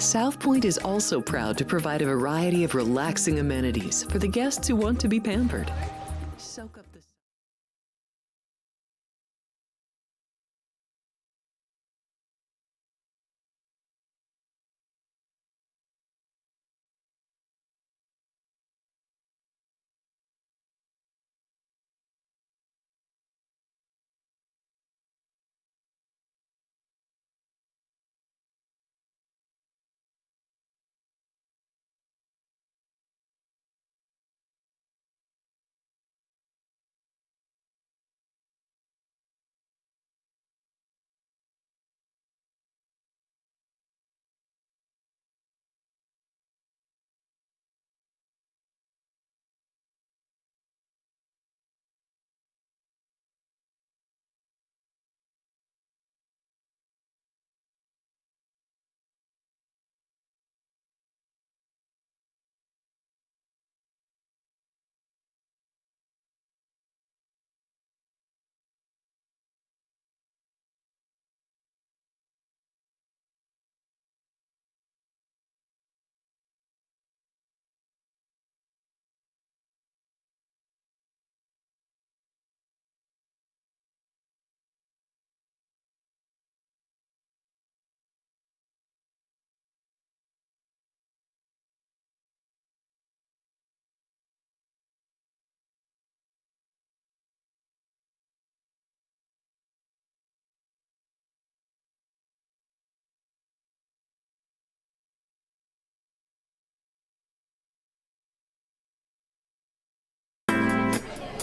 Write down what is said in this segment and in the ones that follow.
South Point is also proud to provide a variety of relaxing amenities for the guests who want to be pampered. Soak up the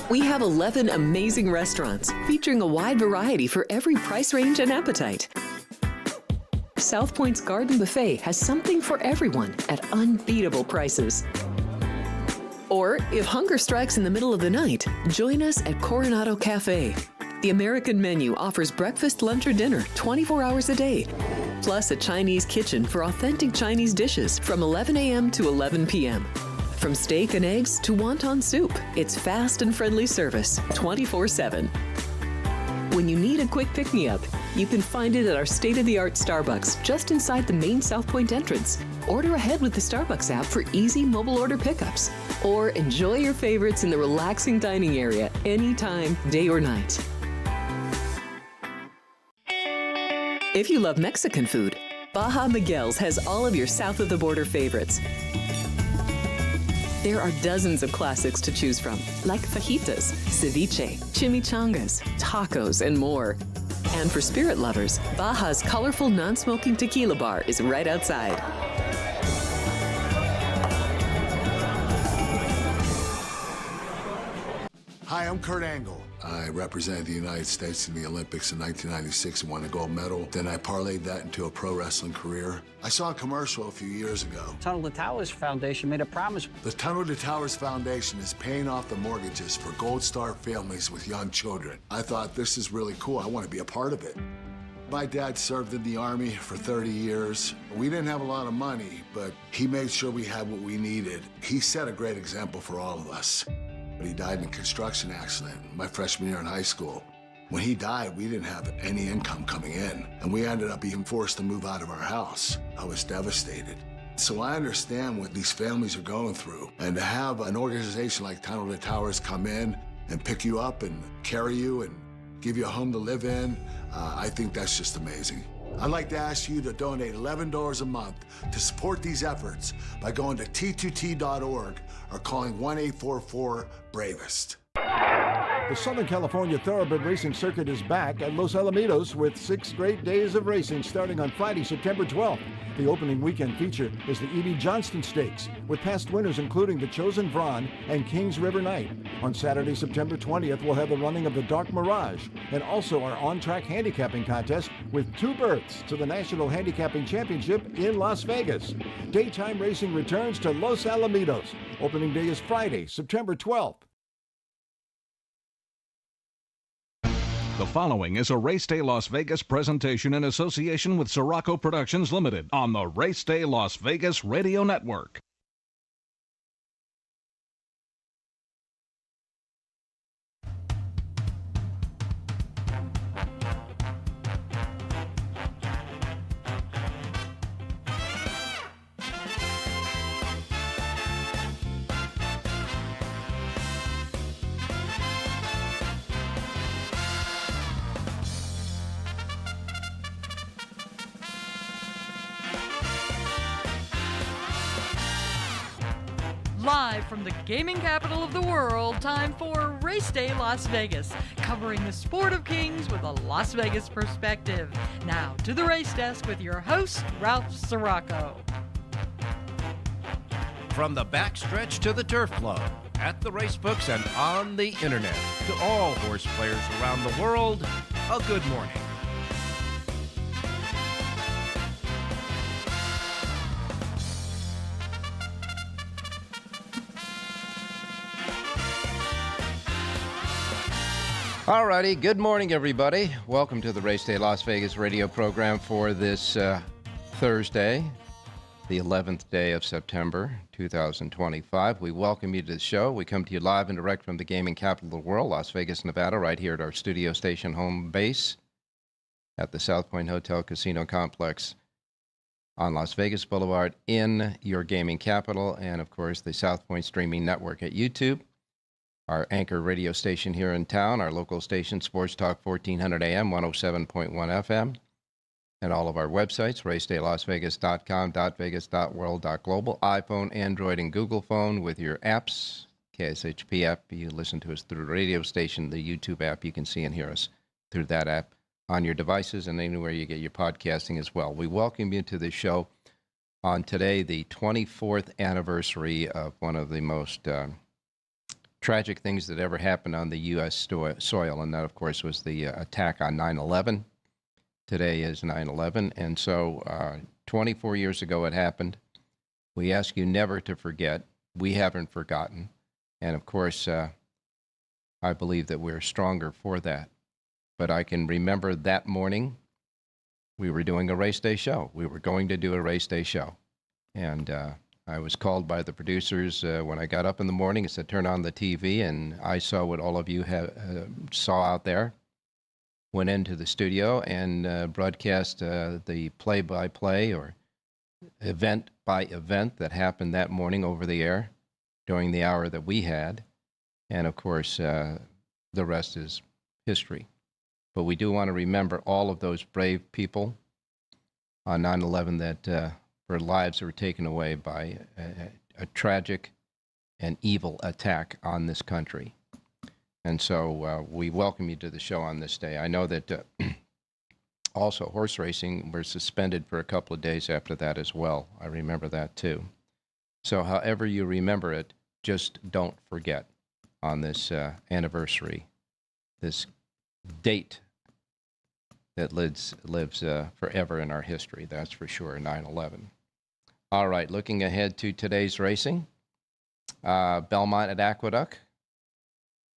We have 11 amazing restaurants featuring a wide variety for every price range and appetite. South Point's Garden Buffet has something for everyone at unbeatable prices. Or, if hunger strikes in the middle of the night, join us at Coronado Cafe. The American menu offers breakfast, lunch, or dinner 24 hours a day, plus a Chinese kitchen for authentic Chinese dishes from 11 a.m. to 11 p.m. From steak and eggs to wonton soup, it's fast and friendly service 24/7. When you need a quick pick-me-up, you can find it at our state-of-the-art Starbucks just inside the main South Point entrance. Order ahead with the Starbucks app for easy mobile order pickups. Or enjoy your favorites in the relaxing dining area anytime, day or night. If you love Mexican food, Baja Miguel's has all of your south-of-the-border favorites. There are dozens of classics to choose from, like fajitas, ceviche, chimichangas, tacos, and more. And for spirit lovers, Baja's colorful non-smoking tequila bar is right outside. Hi, I'm Kurt Angle. I represented the United States in the Olympics in 1996 and won a gold medal. Then I parlayed that into a pro wrestling career. I saw a commercial a few years ago. Tunnel to Towers Foundation made a promise. The Tunnel to Towers Foundation is paying off the mortgages for Gold Star families with young children. I thought, this is really cool. I want to be a part of it. My dad served in the Army for 30 years. We didn't have a lot of money, but he made sure we had what we needed. He set a great example for all of us. He died in a construction accident my freshman year in high school. When he died, we didn't have any income coming in, and we ended up being forced to move out of our house. I was devastated. So I understand what these families are going through, and to have an organization like Tunnel to Towers come in and pick you up and carry you and give you a home to live in, I think that's just amazing. I'd like to ask you to donate $11 a month to support these efforts by going to t2t.org or calling 1-844-BRAVEST. The Southern California Thoroughbred Racing Circuit is back at Los Alamitos with 6 great days of racing starting on Friday, September 12th. The opening weekend feature is the E.B. Johnston Stakes, with past winners including the Chosen Vron and Kings River Knight. On Saturday, September 20th, we'll have the running of the Dark Mirage and also our on-track handicapping contest with 2 berths to the National Handicapping Championship in Las Vegas. Daytime racing returns to Los Alamitos. Opening day is Friday, September 12th. The following is a Race Day Las Vegas presentation in association with Siraco Productions Limited on the Race Day Las Vegas Radio Network. Live from the gaming capital of the world, time for Race Day Las Vegas, covering the sport of kings with a Las Vegas perspective. Now to the race desk with your host, Ralph Siraco. From the backstretch to the turf club, at the racebooks and on the internet, to all horse players around the world, a good morning. All righty, good morning, everybody. Welcome to the Race Day Las Vegas radio program for this Thursday, the 11th day of September, 2025. We welcome you to the show. We come to you live and direct from the gaming capital of the world, Las Vegas, Nevada, right here at our studio station home base at the South Point Hotel Casino Complex on Las Vegas Boulevard in your gaming capital, and, of course, the South Point Streaming Network at YouTube. Our anchor radio station here in town, our local station, Sports Talk 1400 AM, 107.1 FM, and all of our websites, racedaylasvegas.com, .vegas.world, .global, iPhone, Android, and Google phone with your apps, KSHP app. You listen to us through the radio station, the YouTube app. You can see and hear us through that app on your devices and anywhere you get your podcasting as well. We welcome you to the show on today, the 24th anniversary of one of the most tragic things that ever happened on the U.S. soil, and that, of course, was the attack on 9/11. Today is 9/11, and so 24 years ago it happened. We ask you never to forget. We haven't forgotten, and, of course, I believe that we're stronger for that. But I can remember that morning we were doing a race day show. We were going to do a race day show, and I was called by the producers when I got up in the morning. It said, turn on the TV, and I saw what all of you saw out there. Went into the studio and broadcast the play-by-play or event-by-event that happened that morning over the air during the hour that we had. And, of course, the rest is history. But we do want to remember all of those brave people on 9/11 that their lives were taken away by a tragic and evil attack on this country. And so we welcome you to the show on this day. I know that also horse racing were suspended for a couple of days after that as well. I remember that too. So however you remember it, just don't forget on this anniversary, this date that lives forever in our history, that's for sure, 9/11. All right, looking ahead to today's racing, Belmont at Aqueduct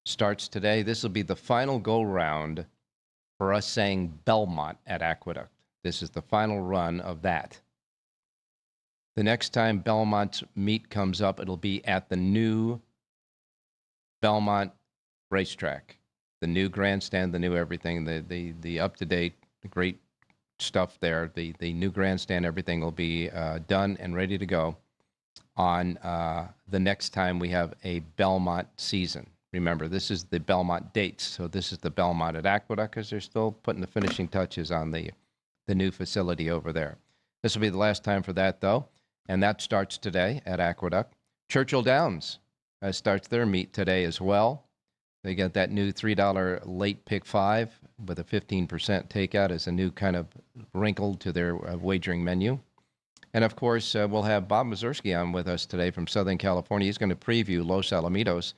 starts today. This will be the final go-round for us saying Belmont at Aqueduct. This is the final run of that. The next time Belmont's meet comes up, it'll be at the new Belmont racetrack, the new grandstand, the new everything, the up-to-date, great stuff there. The new grandstand, everything will be done and ready to go on the next time we have a Belmont season. Remember, this is the Belmont dates, so this is the Belmont at Aqueduct because they're still putting the finishing touches on the new facility over there. This will be the last time for that, though, and that starts today at Aqueduct. Churchill Downs starts their meet today as well. They got that new $3 late pick 5 with a 15% takeout as a new kind of wrinkle to their wagering menu. And, of course, we'll have Bob Mazurski on with us today from Southern California. He's going to preview Los Alamitos,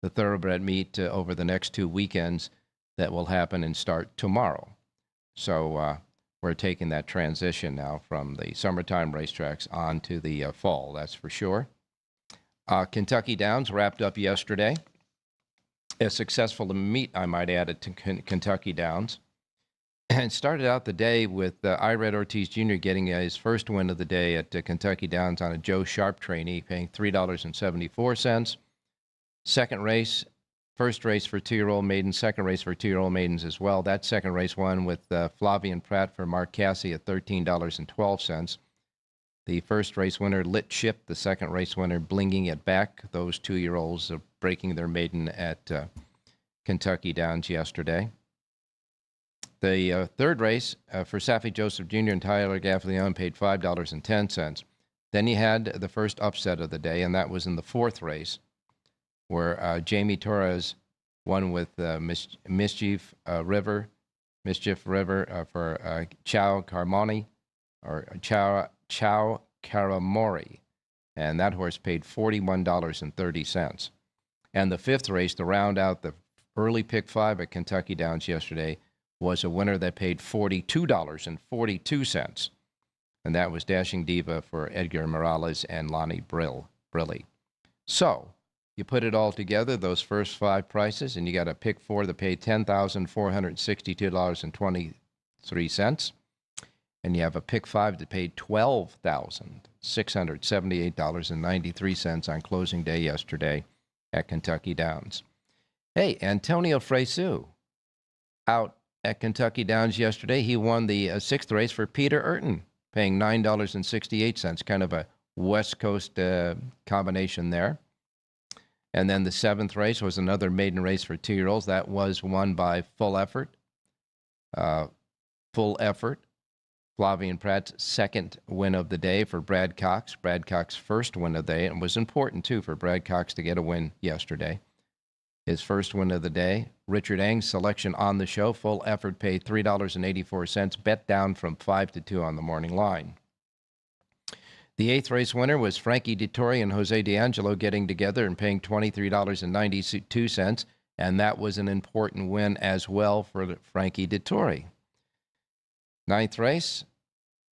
the thoroughbred meet over the next 2 weekends that will happen and start tomorrow. So we're taking that transition now from the summertime racetracks on to the fall, that's for sure. Kentucky Downs wrapped up yesterday. A successful meet, I might add, at Kentucky Downs. And started out the day with Irad Ortiz Jr. getting his first win of the day at Kentucky Downs on a Joe Sharp trainee, paying $3.74. Second race, first race for 2-year-old maidens, second race for 2-year-old maidens as well. That second race won with Flavian Pratt for Mark Cassie at $13.12. The first race winner, Lit Ship. The second race winner, Blinging It Back. Those 2-year-olds breaking their maiden at Kentucky Downs yesterday. The third race for Safi Joseph Jr. and Tyler Gaffalione paid $5.10. Then you had the first upset of the day, and that was in the fourth race, where Jamie Torres won with Mischief River for Chow Carmoni, or Chow Caramori, and that horse paid $41.30. And the fifth race, to round out the early pick 5 at Kentucky Downs yesterday, was a winner that paid $42.42. And that was Dashing Diva for Edgar Morales and Lonnie Brilli. So you put it all together, those first 5 prices, and you got a pick 4 that paid $10,462.23. And you have a pick 5 that paid $12,678.93 on closing day yesterday at Kentucky Downs. Hey, Antonio Fresu out at Kentucky Downs yesterday. He won the 6th race for Peter Urton, paying $9.68, kind of a West Coast combination there. And then the 7th race was another maiden race for 2-year-olds. That was won by Full Effort. Flavian Pratt's second win of the day for Brad Cox. Brad Cox's first win of the day, and was important, too, for Brad Cox to get a win yesterday. His first win of the day. Richard Ang's selection on the show. Full Effort paid $3.84, bet down from 5 to 2 on the morning line. The 8th race winner was Frankie Dettori and Jose D'Angelo getting together and paying $23.92, and that was an important win as well for Frankie Dettori. 9th race,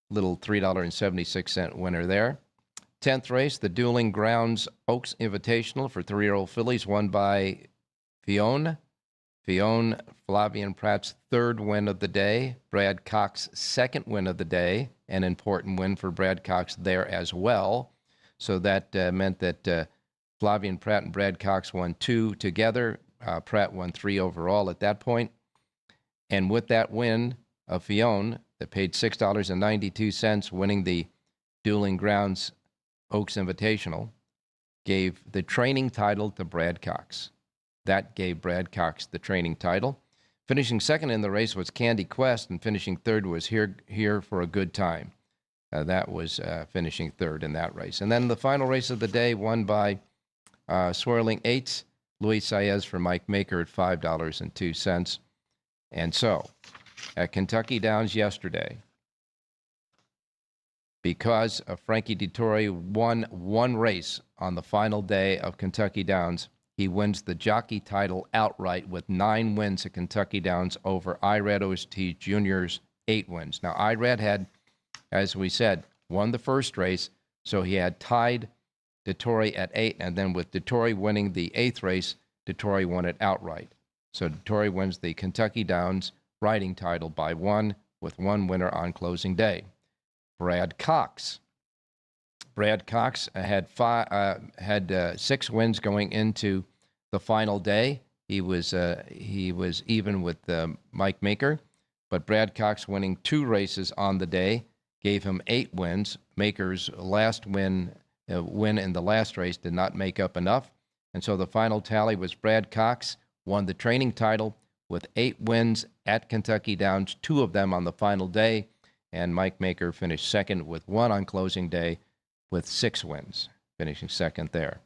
little $3.76 winner there. 10th race, the Dueling Grounds Oaks Invitational for 3-year-old fillies, won by Fionn, Flavian Pratt's 3rd win of the day, Brad Cox's 2nd win of the day, an important win for Brad Cox there as well. So that meant that Flavian Pratt and Brad Cox won 2 together. Pratt won 3 overall at that point. And with that win of Fionn, that paid $6.92, winning the Dueling Grounds Oaks Invitational, gave the training title to Brad Cox. That gave Brad Cox the training title. Finishing second in the race was Candy Quest, and finishing third was Here for a Good Time. That was finishing third in that race. And then the final race of the day, won by Swirling Eights, Luis Saez for Mike Maker at $5.02. And so, at Kentucky Downs yesterday, because Frankie Dettori won one race on the final day of Kentucky Downs, he wins the jockey title outright with 9 wins at Kentucky Downs over Irad Ortiz Jr.'s 8 wins. Now, Irad had, as we said, won the first race, so he had tied Dettori at 8, and then with Dettori winning the 8th race, Dettori won it outright. So Dettori wins the Kentucky Downs riding title by 1, with 1 winner on closing day. Brad Cox had 6 wins going into the final day. He was even with Mike Maker, but Brad Cox winning 2 races on the day gave him 8 wins. Maker's last win in the last race did not make up enough, and so the final tally was Brad Cox won the training title with 8 wins at Kentucky Downs, 2 of them on the final day, and Mike Maker finished second with 1 on closing day with 6 wins, finishing second there.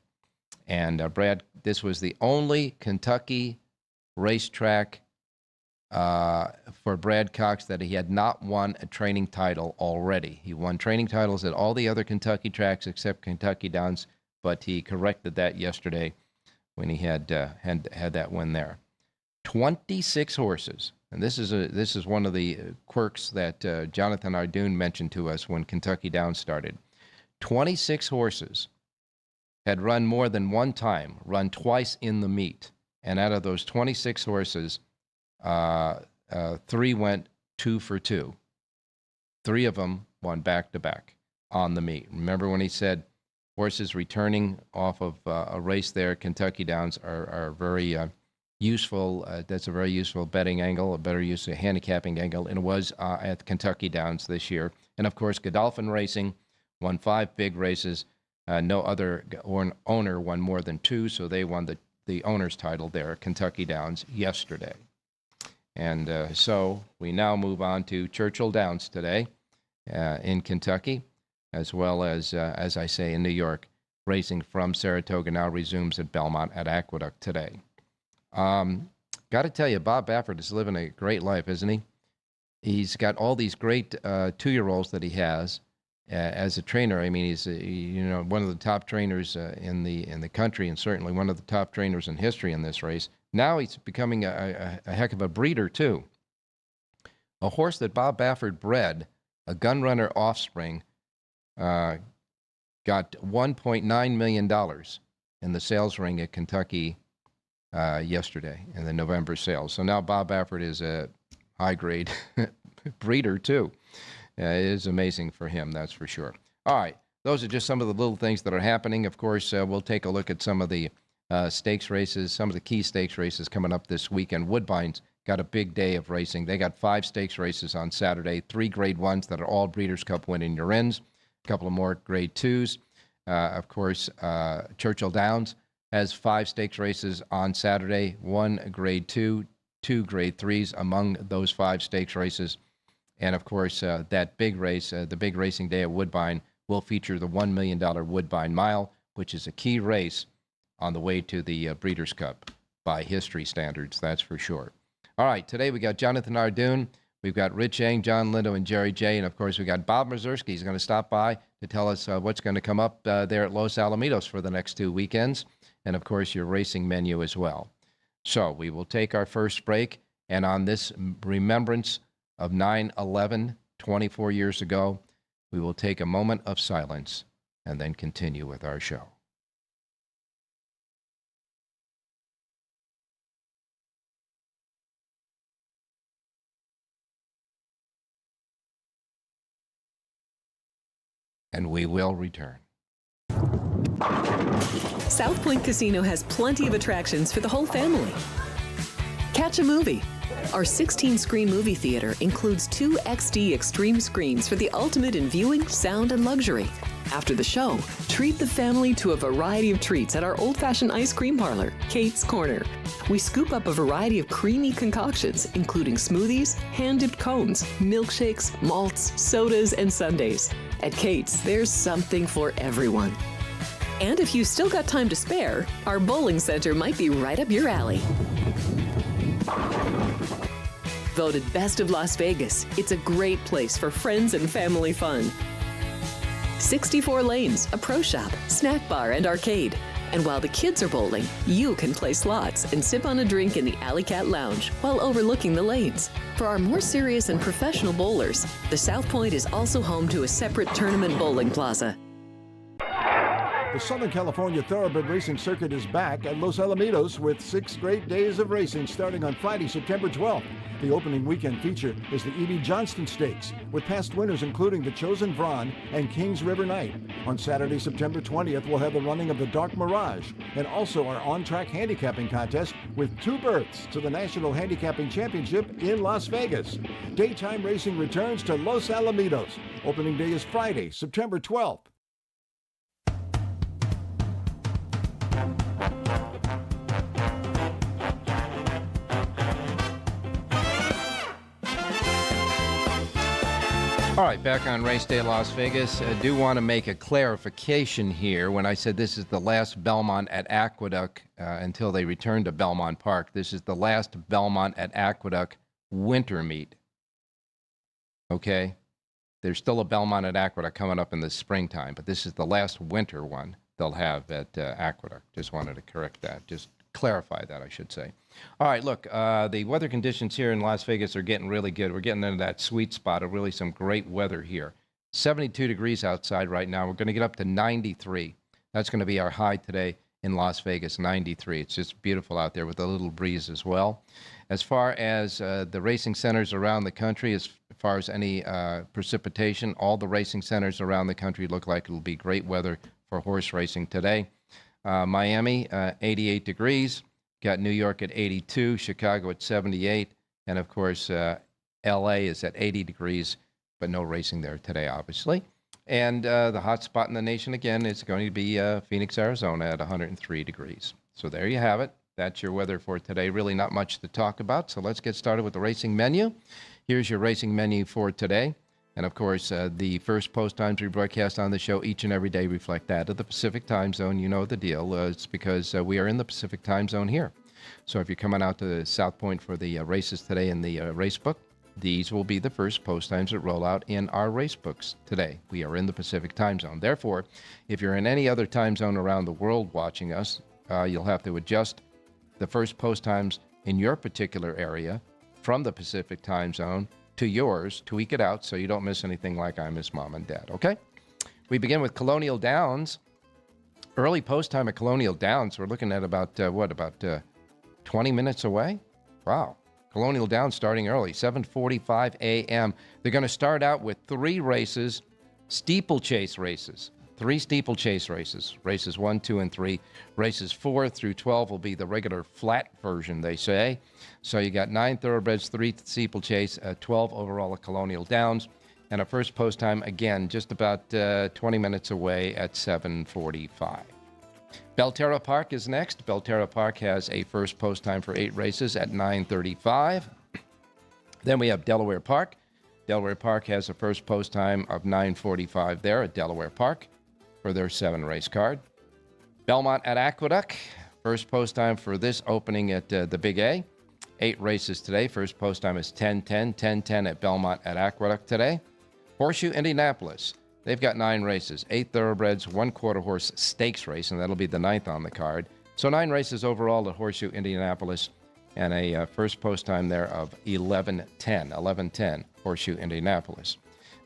And Brad, this was the only Kentucky racetrack for Brad Cox that he had not won a training title already. He won training titles at all the other Kentucky tracks except Kentucky Downs, but he corrected that yesterday when he had that win there. 26 horses, and this is one of the quirks that Jonathan Ardon mentioned to us when Kentucky Downs started. 26 horses had run more than one time, run twice in the meet, and out of those 26 horses, 3 went 2 for 2. 3 of them won back-to-back on the meet. Remember when he said horses returning off of a race there, Kentucky Downs are very useful. That's a very useful betting angle, a better use of handicapping angle, and it was at Kentucky Downs this year. And, of course, Godolphin Racing won 5 big races. No other owner won more than 2, so they won the owner's title there at Kentucky Downs yesterday. And so we now move on to Churchill Downs today in Kentucky. as well as I say, in New York. Racing from Saratoga now resumes at Belmont at Aqueduct today. Got to tell you, Bob Baffert is living a great life, isn't he? He's got all these great 2-year-olds that he has as a trainer. I mean, he's one of the top trainers in the country, and certainly one of the top trainers in history in this race. Now he's becoming a heck of a breeder too. A horse that Bob Baffert bred, a Gunrunner offspring, got $1.9 million in the sales ring at Kentucky yesterday in the November sales. So now Bob Baffert is a high-grade breeder, too. It is amazing for him, that's for sure. All right, those are just some of the little things that are happening. Of course, we'll take a look at some of the stakes races, some of the key stakes races coming up this weekend. Woodbine's got a big day of racing. They got 5 stakes races on Saturday, 3 Grade 1s that are all Breeders' Cup winning your ends, a couple of more Grade 2s. Of course, Churchill Downs has 5 stakes races on Saturday, 1 Grade 2, 2 Grade 3s among those 5 stakes races. And, of course, that big race, the big racing day at Woodbine, will feature the $1 million Woodbine Mile, which is a key race on the way to the Breeders' Cup by history standards, that's for sure. All right, today we got Jonathan Ardon, we've got Rich Eng, John Lindo, and Jerry J. And, of course, we got Bob Mazurski. He's going to stop by to tell us what's going to come up there at Los Alamitos for the next 2 weekends. And, of course, your racing menu as well. So we will take our first break. And on this remembrance of 9/11, 24 years ago, we will take a moment of silence and then continue with our show. And we will return. South Point Casino has plenty of attractions for the whole family. Catch a movie. Our 16-screen movie theater includes 2 XD Extreme screens for the ultimate in viewing, sound, and luxury. After the show, treat the family to a variety of treats at our old-fashioned ice cream parlor, Kate's Corner. We scoop up a variety of creamy concoctions, including smoothies, hand-dipped cones, milkshakes, malts, sodas, and sundaes. At Kate's, there's something for everyone. And if you've still got time to spare, our bowling center might be right up your alley. Voted Best of Las Vegas, it's a great place for friends and family fun. 64 lanes, a pro shop, snack bar, and arcade. And while the kids are bowling, you can play slots and sip on a drink in the Alley Cat Lounge while overlooking the lanes. For our more serious and professional bowlers, the South Point is also home to a separate tournament bowling plaza. The Southern California Thoroughbred Racing Circuit is back at Los Alamitos with 6 great days of racing starting on Friday, September 12th. The opening weekend feature is the E.B. Johnston Stakes, with past winners including the Chosen Vron and Kings River Knight. On Saturday, September 20th, we'll have the running of the Dark Mirage and also our on-track handicapping contest with 2 berths to the National Handicapping Championship in Las Vegas. Daytime racing returns to Los Alamitos. Opening day is Friday, September 12th. All right, back on Race Day Las Vegas. I do want to make a clarification here. When I said this is the last Belmont at Aqueduct until they return to Belmont Park, this is the last Belmont at Aqueduct winter meet. Okay? There's still a Belmont at Aqueduct coming up in the springtime, but this is the last winter one they'll have at Aqueduct. Just wanted to correct that. Just clarify that, I should say. All right, look, the weather conditions here in Las Vegas are getting really good. We're getting into that sweet spot of really some great weather here. 72 degrees outside right now. We're going to get up to 93. That's going to be our high today in Las Vegas, 93. It's just beautiful out there with a little breeze as well. As far as the racing centers around the country, as far as any precipitation, all the racing centers around the country look like it'll be great weather for horse racing today. Miami, 88 degrees. Got New York at 82, Chicago at 78, and of course, L.A. is at 80 degrees, but no racing there today, obviously. And the hot spot in the nation, again, is going to be Phoenix, Arizona at 103 degrees. So there you have it. That's your weather for today. Really not much to talk about, so let's get started with the racing menu. Here's your racing menu for today. And, of course, the first post times we broadcast on the show each and every day reflect that of the Pacific time zone. You know the deal. It's because we are in the Pacific time zone here. So if you're coming out to South Point for the races today in the race book, these will be the first post times that roll out in our race books today. We are in the Pacific time zone. Therefore, if you're in any other time zone around the world watching us, you'll have to adjust the first post times in your particular area from the Pacific time zone to yours, tweak it out so you don't miss anything like I miss Mom and Dad, okay? We begin with Colonial Downs. Early post time at Colonial Downs, we're looking at about 20 minutes away? Wow. Colonial Downs starting early, 7:45 a.m. They're going to start out with 3 races, steeplechase races. 3 steeplechase races. Races 1, 2, and 3. Races 4 through 12 will be the regular flat version, they say. So you got 9 thoroughbreds, 3 steeplechase, 12 overall at Colonial Downs. And a first post time, again, just about 20 minutes away at 7:45. Belterra Park is next. Belterra Park has a first post time for 8 races at 9:35. Then we have Delaware Park. Delaware Park has a first post time of 9:45 there at Delaware Park for their 7-race card. Belmont at Aqueduct, first post time for this opening at the Big A. 8 races today. First post time is 10:10. 10:10 at Belmont at Aqueduct today. Horseshoe Indianapolis. They've got 9 races, 8 thoroughbreds, 1 quarter-horse stakes race, and that'll be the 9th on the card. So 9 races overall at Horseshoe Indianapolis, and a first post time there of 11:10. 11:10, Horseshoe Indianapolis.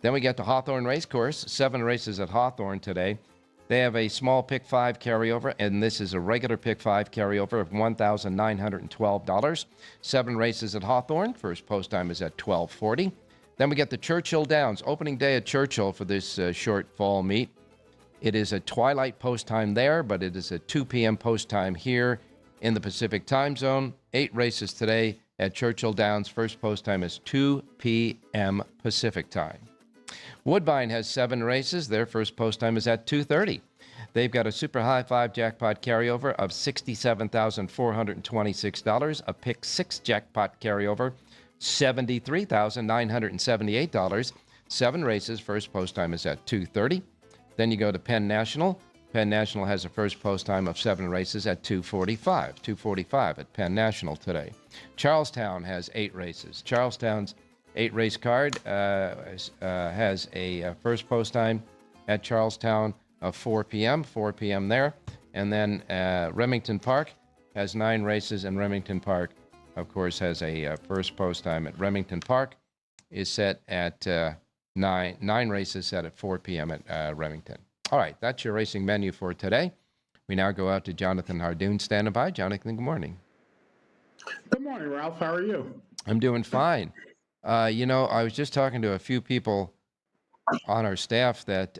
Then we get to Hawthorne Racecourse, 7 races at Hawthorne today. They have a small pick 5 carryover, and this is a regular pick 5 carryover of $1,912. 7 races at Hawthorne. First post time is at 12:40. Then we get the Churchill Downs, opening day at Churchill for this short fall meet. It is a twilight post time there, but it is a 2 p.m. post time here in the Pacific time zone. 8 races today at Churchill Downs. First post time is 2 p.m. Pacific time. Woodbine has 7 races. Their first post time is at 2:30. They've got a super high 5 jackpot carryover of $67,426, a pick 6 jackpot carryover, $73,978. 7 races. First post time is at 2:30. Then you go to Penn National. Penn National has a first post time of 7 races at 2:45. 2:45 at Penn National today. Charlestown has 8 races. Charlestown's 8-race card has a first post time at Charlestown of 4 p.m. 4 p.m. there. And then Remington Park has 9 races, and Remington Park, of course, has a first post time at Remington Park is set at 9 races set at 4 p.m. at Remington. All right, that's your racing menu for today. We now go out to Jonathan Ardon standing by. Jonathan, good morning. Good morning, Ralph. How are you? I'm doing fine. I was just talking to a few people on our staff that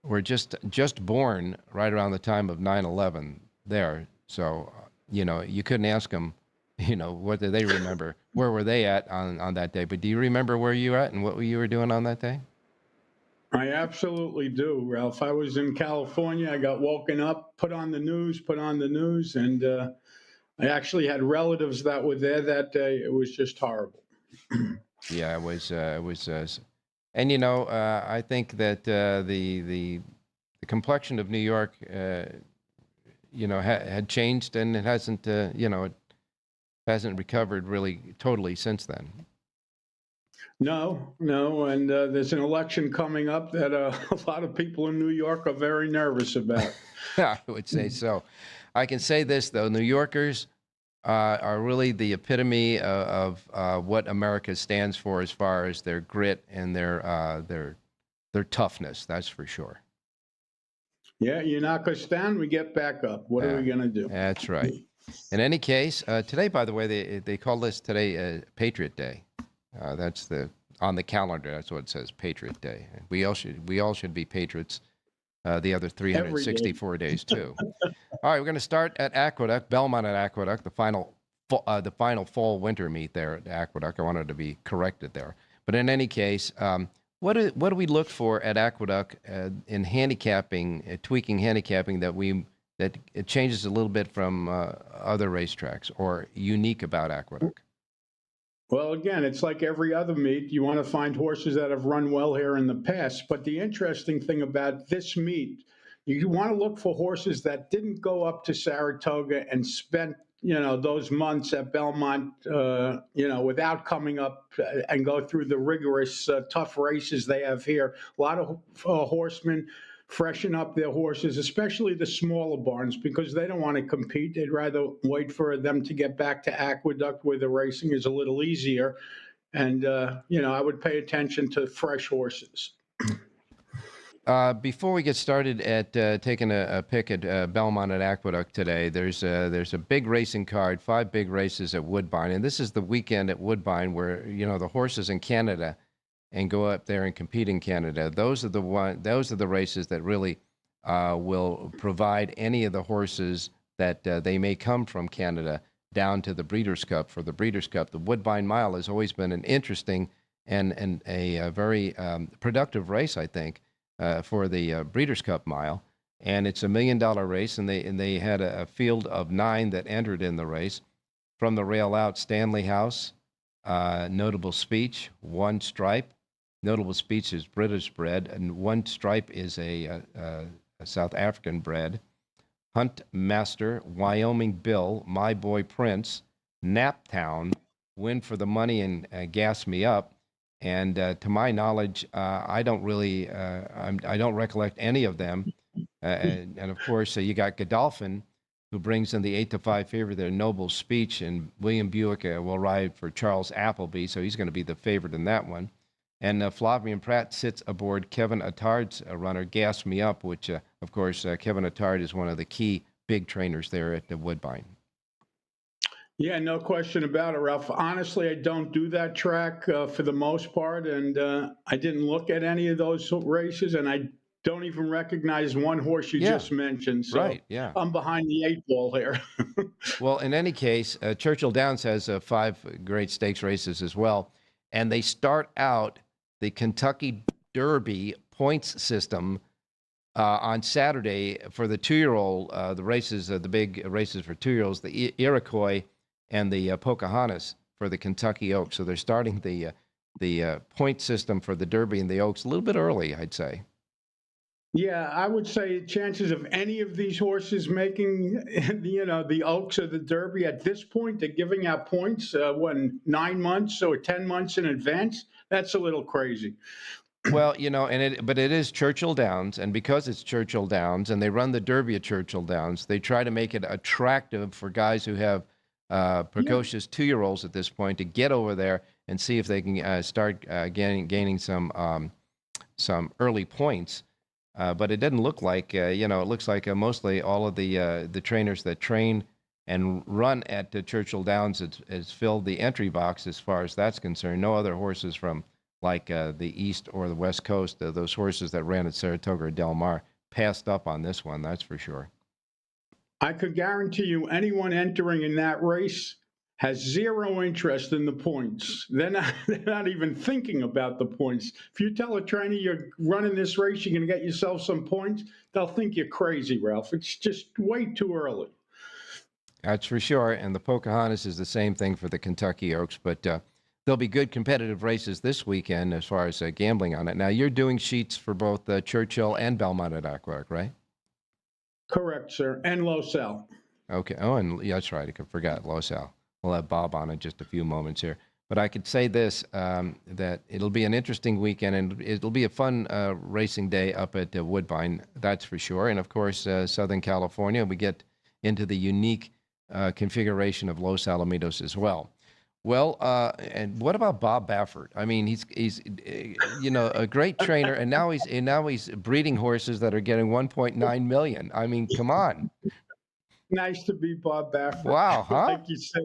were just born right around the time of 9/11 there. So, you couldn't ask them, what did they remember? Where were they at on that day? But do you remember where you were at and what you were doing on that day? I absolutely do, Ralph. I was in California. I got woken up, put on the news, and I actually had relatives that were there that day. It was just horrible. Yeah, it was, and I think that the complexion of New York, had changed, and it hasn't, it hasn't recovered really totally since then. No, and there's an election coming up that a lot of people in New York are very nervous about. I would say so. I can say this, though. New Yorkers are really the epitome of what America stands for as far as their grit and their toughness. That's for sure. Yeah, you knock us down, we get back up. What are we going to do? That's right. In any case, today, by the way, they call this today Patriot Day. That's on the calendar. That's what it says, Patriot Day. We all should be patriots. The other 364 days too. All right, we're going to start at Aqueduct, Belmont at Aqueduct, the final fall winter meet there at Aqueduct. I wanted to be corrected there, but in any case, what do we look for at Aqueduct in handicapping, tweaking handicapping that it changes a little bit from other racetracks or unique about Aqueduct? Well, again, it's like every other meet. You want to find horses that have run well here in the past. But the interesting thing about this meet, you want to look for horses that didn't go up to Saratoga and spent, those months at Belmont, without coming up and go through the rigorous, tough races they have here. A lot of horsemen freshen up their horses, especially the smaller barns, because they don't want to compete. They'd rather wait for them to get back to Aqueduct where the racing is a little easier. And, I would pay attention to fresh horses. Before we get started at taking a pick at Belmont at Aqueduct today, there's a big racing card, 5 big races at Woodbine, and this is the weekend at Woodbine where the horses in Canada and go up there and compete in Canada. Those are the races that really will provide any of the horses that they may come from Canada down to the Breeders' Cup. For the Breeders' Cup, the Woodbine Mile has always been an interesting and a very productive race, I think, for the Breeders' Cup Mile. And it's $1 million race, and they had a field of 9 that entered in the race. From the rail out, Stanley House, Notable Speech, One Stripe. Notable Speech is British bred, and One Stripe is a South African bred. Hunt Master, Wyoming Bill, My Boy Prince, Naptown, Win for the Money, and Gas Me Up. And to my knowledge, I don't recollect any of them. And of course, you got Godolphin, who brings in the 8-5 favorite there, Noble Speech, and William Buick will ride for Charles Appleby, so he's going to be the favorite in that one. And Flavian Pratt sits aboard Kevin Attard's runner, Gas Me Up, which, of course, Kevin Attard is one of the key big trainers there at the Woodbine. Yeah, no question about it, Ralph. Honestly, I don't do that track for the most part, and I didn't look at any of those races, and I don't even recognize one horse you just mentioned. So right, yeah. I'm behind the 8 ball here. Well, in any case, Churchill Downs has 5 great stakes races as well, and they start out the Kentucky Derby points system on Saturday for the 2-year-old, the races, the big races for 2-year-olds, the Iroquois and the Pocahontas for the Kentucky Oaks. So they're starting the point system for the Derby and the Oaks a little bit early, I'd say. Yeah, I would say chances of any of these horses making, the Oaks or the Derby at this point, they're giving out points, 9 months or 10 months in advance. That's a little crazy. Well, but it is Churchill Downs, and because it's Churchill Downs, and they run the Derby at Churchill Downs, they try to make it attractive for guys who have precocious 2-year-olds at this point to get over there and see if they can start gaining some early points. But it doesn't look like, it looks like mostly all of the trainers that train and run at Churchill Downs has filled the entry box as far as that's concerned. No other horses from like the East or the West Coast, those horses that ran at Saratoga or Del Mar, passed up on this one, that's for sure. I could guarantee you anyone entering in that race has zero interest in the points. They're not even thinking about the points. If you tell a trainer you're running this race, you're going to get yourself some points, they'll think you're crazy, Ralph. It's just way too early. That's for sure. And the Pocahontas is the same thing for the Kentucky Oaks. But there'll be good competitive races this weekend as far as gambling on it. Now, you're doing sheets for both Churchill and Belmont at Aqueduct, right? Correct, sir. And Los Al. Okay. Oh, and yeah, that's right. I forgot Los Al. We'll have Bob on in just a few moments here. But I could say this, that it'll be an interesting weekend, and it'll be a fun racing day up at Woodbine, that's for sure. And, of course, Southern California, we get into the unique configuration of Los Alamitos as well. Well, and what about Bob Baffert? I mean, he's a great trainer, and now he's breeding horses that are getting $1.9 million. I mean, come on. Nice to be Bob Baffert. Wow, huh? Like you said.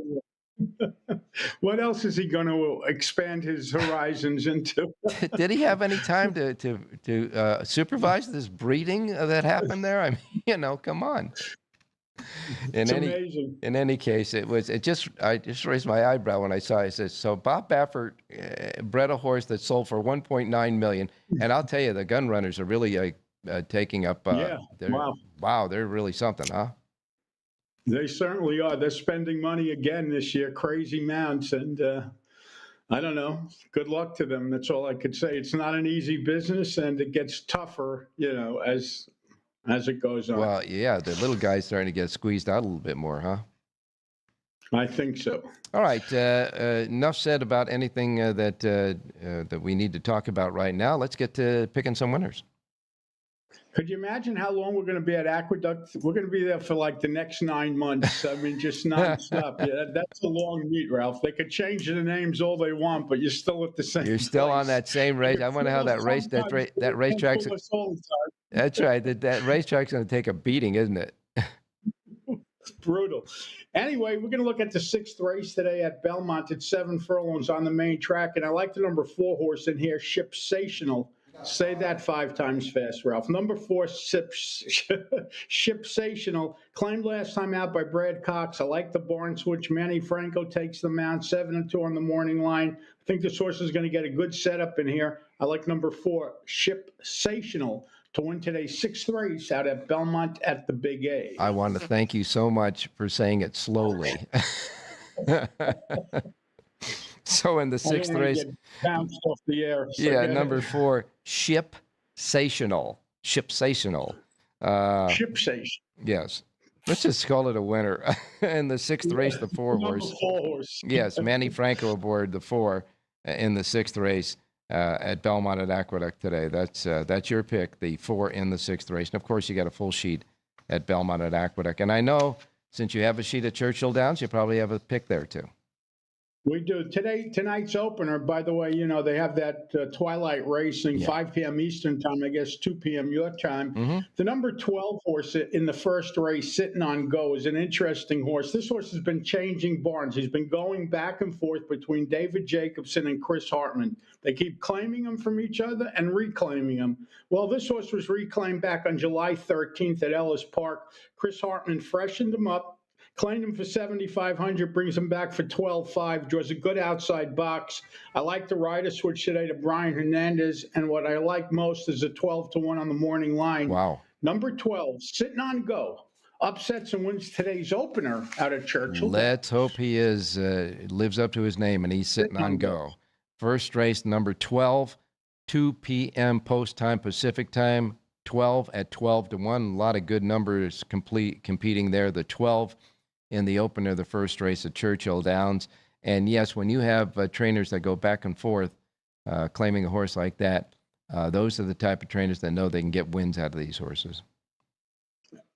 What else is he going to expand his horizons into? Did he have any time to supervise this breeding that happened there? I mean, come on. Amazing. In any case, I just raised my eyebrow when I saw it. I said, so Bob Baffert bred a horse that sold for $1.9 million, and I'll tell you, the gun runners are really taking up. Wow, they're really something, huh? They certainly are. They're spending money again this year, crazy amounts, and I don't know. Good luck to them. That's all I could say. It's not an easy business, and it gets tougher, as it goes on. Well, yeah, the little guy's starting to get squeezed out a little bit more, huh? I think so. All right. Enough said about anything that we need to talk about right now. Let's get to picking some winners. Could you imagine how long we're going to be at Aqueduct? We're going to be there for like the next 9 months. I mean, just nonstop. Yeah, that's a long meet, Ralph. They could change the names all they want, but you're still at the same. You're still place. on that same race. I wonder how that racetrack's. That's right. That racetrack's going to take a beating, isn't it? It's brutal. Anyway, we're going to look at the 6th race today at Belmont. It's 7 furlongs on the main track, and I like the number 4 horse in here, Shipsational. Say that 5 times fast, Ralph. Number 4, Shipsational, claimed last time out by Brad Cox. I like the barn switch. Manny Franco takes the mount, 7-2 on the morning line. I think this horse is going to get a good setup in here. I like number 4, Shipsational, to win today's 6th race out at Belmont at the Big A. I want to thank you so much for saying it slowly. So in the 6th race, bounced off the air. So yeah, number 4, Shipsational. Shipsational. Shipsational. Yes. Let's just call it a winner. In the 6th race, the 4 horse. Yes, Manny Franco aboard the 4 in the 6th race at Belmont at Aqueduct today. That's your pick, the 4 in the 6th race. And of course, you got a full sheet at Belmont at Aqueduct. And I know since you have a sheet at Churchill Downs, you probably have a pick there too. We do. Tonight's opener, by the way, they have that Twilight Racing, 5 p.m. Eastern time, I guess 2 p.m. your time. Mm-hmm. The number 12 horse in the first race, Sitting on Go, is an interesting horse. This horse has been changing barns. He's been going back and forth between David Jacobson and Chris Hartman. They keep claiming him from each other and reclaiming him. Well, this horse was reclaimed back on July 13th at Ellis Park. Chris Hartman freshened him up, claimed him for $7,500, brings him back for $12,500, draws a good outside box. I like the rider switch today to Brian Hernandez, and what I like most is a 12-1 on the morning line. Wow. Number 12, Sitting on Go, upsets and wins today's opener out of Churchill. Let's hope he lives up to his name, and he's Sitting on Go. First race, number 12, 2 p.m. post time, Pacific time, 12 at 12-1. A lot of good numbers competing there. The 12 in the opener, the first race at Churchill Downs. And yes, when you have trainers that go back and forth claiming a horse like that, those are the type of trainers that know they can get wins out of these horses.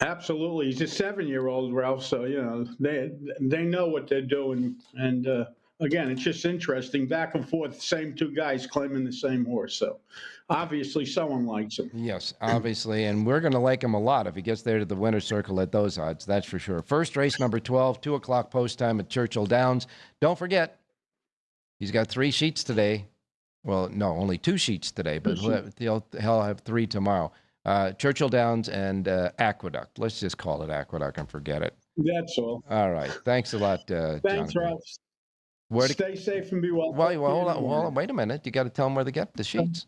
Absolutely. He's a 7-year-old, Ralph, so, they know what they're doing. And, again, it's just interesting, back and forth, same 2 guys claiming the same horse. So obviously someone likes him. Yes, obviously. And we're going to like him a lot if he gets there to the winner's circle at those odds. That's for sure. First race, number 12, 2 o'clock post time at Churchill Downs. Don't forget, he's got 3 sheets today. Well, no, only 2 sheets today, but he'll have 3 tomorrow. Churchill Downs and Aqueduct. Let's just call it Aqueduct and forget it. That's all. All right. Thanks a lot, Thanks, Jonathan. Ralph. Stay safe and be well. Well, hold on. Wait a minute. You got to tell them where to get the sheets.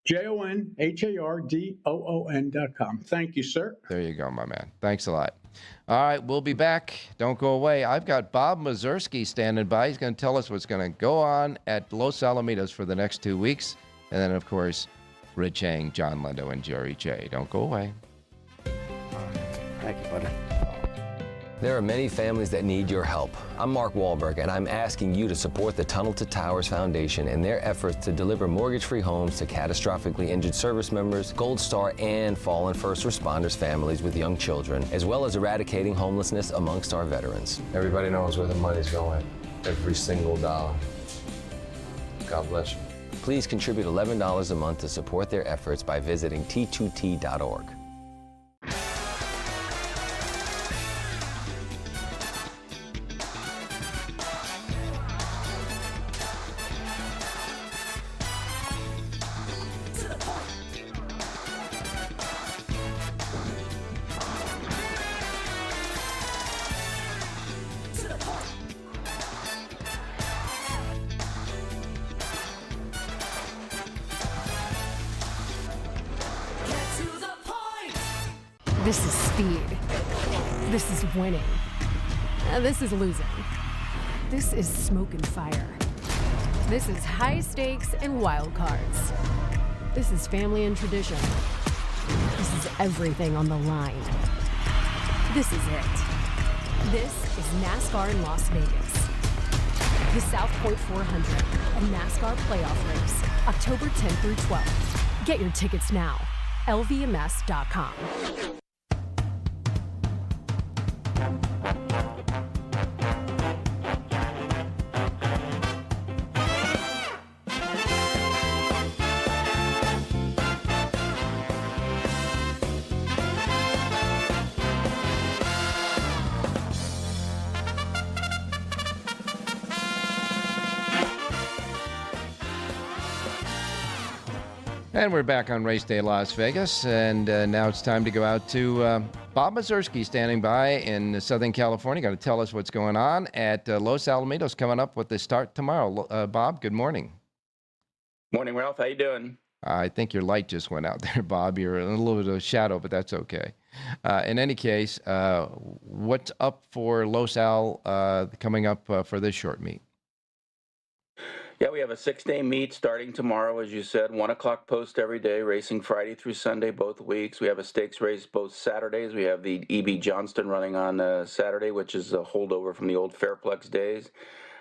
JONHARDOON.com. Thank you, sir. There you go, my man. Thanks a lot. All right, we'll be back. Don't go away. I've got Bob Mazurski standing by. He's going to tell us what's going to go on at Los Alamitos for the next 2 weeks. And then, of course, Rich Chang, John Lindo, and Jerry J. Don't go away. Thank you, buddy. There are many families that need your help. I'm Mark Wahlberg, and I'm asking you to support the Tunnel to Towers Foundation in their efforts to deliver mortgage-free homes to catastrophically injured service members, Gold Star, and fallen first responders families with young children, as well as eradicating homelessness amongst our veterans. Everybody knows where the money's going, every single dollar. God bless you. Please contribute $11 a month to support their efforts by visiting t2t.org. This is speed. This is winning. This is losing. This is smoke and fire. This is high stakes and wild cards. This is family and tradition. This is everything on the line. This is it. This is NASCAR in Las Vegas. The South Point 400, a NASCAR playoff race, October 10th through 12th. Get your tickets now. LVMS.com. And we're back on Race Day Las Vegas, and now it's time to go out to Bob Mazurski standing by in Southern California. Got to tell us what's going on at Los Alamitos coming up with the start tomorrow. Bob, good morning. Morning, Ralph. How you doing? I think your light just went out there, Bob. You're in a little bit of a shadow, but that's okay. In any case, what's up for Los Al coming up for this short meet? Yeah, we have a 6-day meet starting tomorrow, as you said, 1 o'clock post every day, racing Friday through Sunday, both weeks. We have a stakes race both Saturdays. We have the E.B. Johnston running on Saturday, which is a holdover from the old Fairplex days.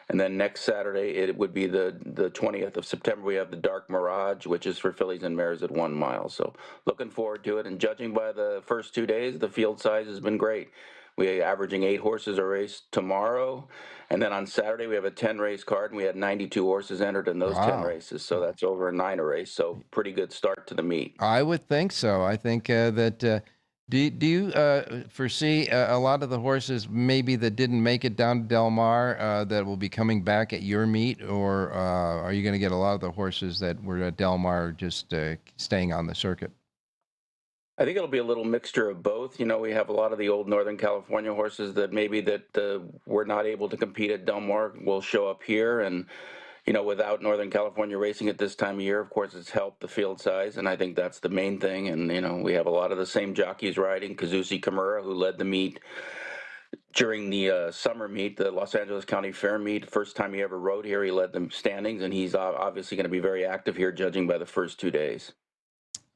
And then next Saturday, it would be the 20th of September, we have the Dark Mirage, which is for fillies and mares at 1 mile. So looking forward to it. And judging by the first 2 days, the field size has been great. We're averaging 8 horses a race tomorrow. And then on Saturday, we have a 10-race card, and we had 92 horses entered in those 10 races. So that's over a 9 a race. So pretty good start to the meet. I would think so. I think that do you foresee a lot of the horses maybe that didn't make it down to Del Mar that will be coming back at your meet? Or are you going to get a lot of the horses that were at Del Mar just staying on the circuit? I think it'll be a little mixture of both. You know, we have a lot of the old Northern California horses that maybe were not able to compete at Del Mar will show up here. And, you know, without Northern California racing at this time of year, of course, it's helped the field size. And I think that's the main thing. And, you know, we have a lot of the same jockeys riding. Kazushi Kimura, who led the meet during the summer meet, the Los Angeles County Fair meet, first time he ever rode here, he led the standings. And he's obviously going to be very active here, judging by the first 2 days.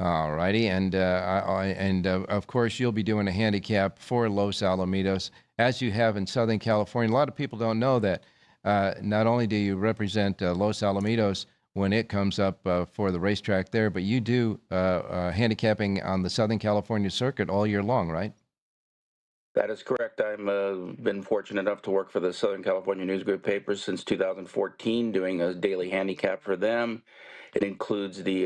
All righty, and of course you'll be doing a handicap for Los Alamitos as you have in Southern California. A lot of people don't know that not only do you represent Los Alamitos when it comes up for the racetrack there, but you do handicapping on the Southern California circuit all year long, right? That is correct. I've been fortunate enough to work for the Southern California News Group papers since 2014, doing a daily handicap for them. It includes the